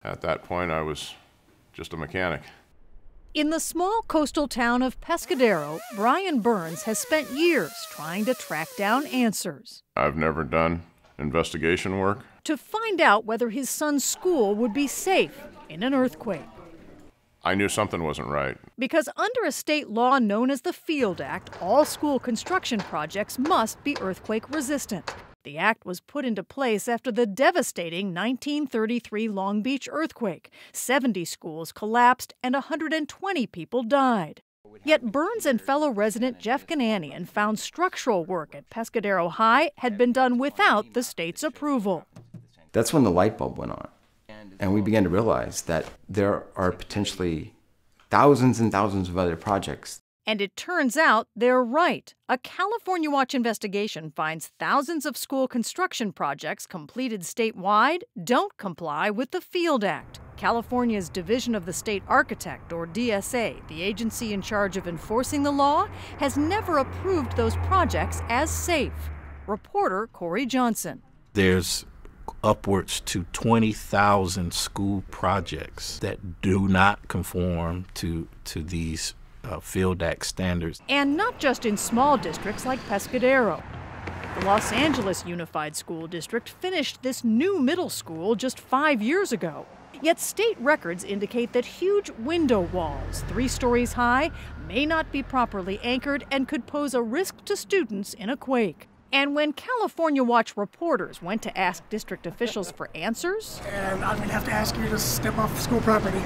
At that point, I was just a mechanic. In the small coastal town of Pescadero, Brian Burns has spent years trying to track down answers. I've never done investigation work. To find out whether his son's school would be safe in an earthquake. I knew something wasn't right. Because under a state law known as the Field Act, all school construction projects must be earthquake resistant. The act was put into place after the devastating 1933 Long Beach earthquake. 70 schools collapsed and 120 people died. Yet Burns and fellow resident Jeff Gananian found structural work at Pescadero High had been done without the state's approval. That's when the light bulb went on. And we began to realize that there are potentially thousands and thousands of other projects. And it turns out they're right. A California Watch investigation finds thousands of school construction projects completed statewide don't comply with the Field Act. California's Division of the State Architect, or DSA, the agency in charge of enforcing the law, has never approved those projects as safe. Reporter Corey Johnson. There's upwards to 20,000 school projects that do not conform to these Field Act standards. And not just in small districts like Pescadero. The Los Angeles Unified School District finished this new middle school just 5 years ago. Yet state records indicate that huge window walls, 3 stories high, may not be properly anchored and could pose a risk to students in a quake. And when California Watch reporters went to ask district officials for answers... And I'm going to have to ask you to step off school property.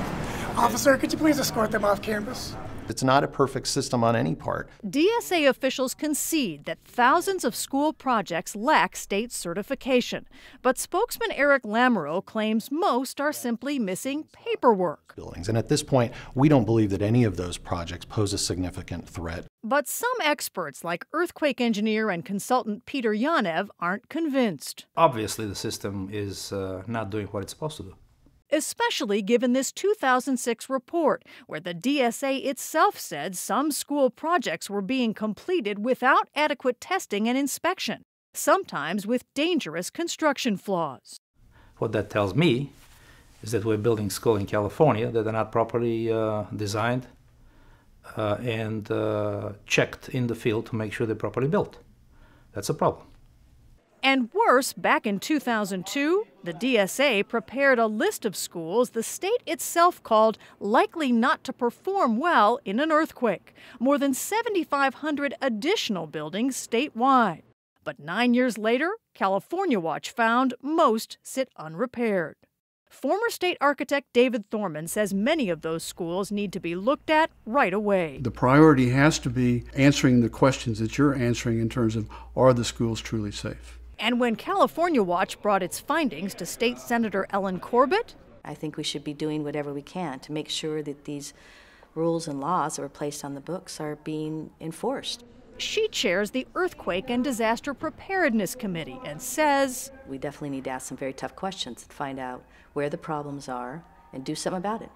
Officer, could you please escort them off campus? It's not a perfect system on any part. DSA officials concede that thousands of school projects lack state certification. But spokesman Eric Lamoureux claims most are simply missing paperwork. Buildings. And at this point, we don't believe that any of those projects pose a significant threat. But some experts, like earthquake engineer and consultant Peter Yanev, aren't convinced. Obviously, the system is not doing what it's supposed to do. Especially given this 2006 report, where the DSA itself said some school projects were being completed without adequate testing and inspection, sometimes with dangerous construction flaws. What that tells me is that we're building schools in California that are not properly designed and checked in the field to make sure they're properly built. That's a problem. And worse, back in 2002, the DSA prepared a list of schools the state itself called likely not to perform well in an earthquake. More than 7,500 additional buildings statewide. But 9 years later, California Watch found most sit unrepaired. Former state architect David Thorman says many of those schools need to be looked at right away. The priority has to be answering the questions that you're answering in terms of, are the schools truly safe? And when California Watch brought its findings to State Senator Ellen Corbett, I think we should be doing whatever we can to make sure that these rules and laws that were placed on the books are being enforced. She chairs the Earthquake and Disaster Preparedness Committee and says, we definitely need to ask some very tough questions and find out where the problems are and do something about it.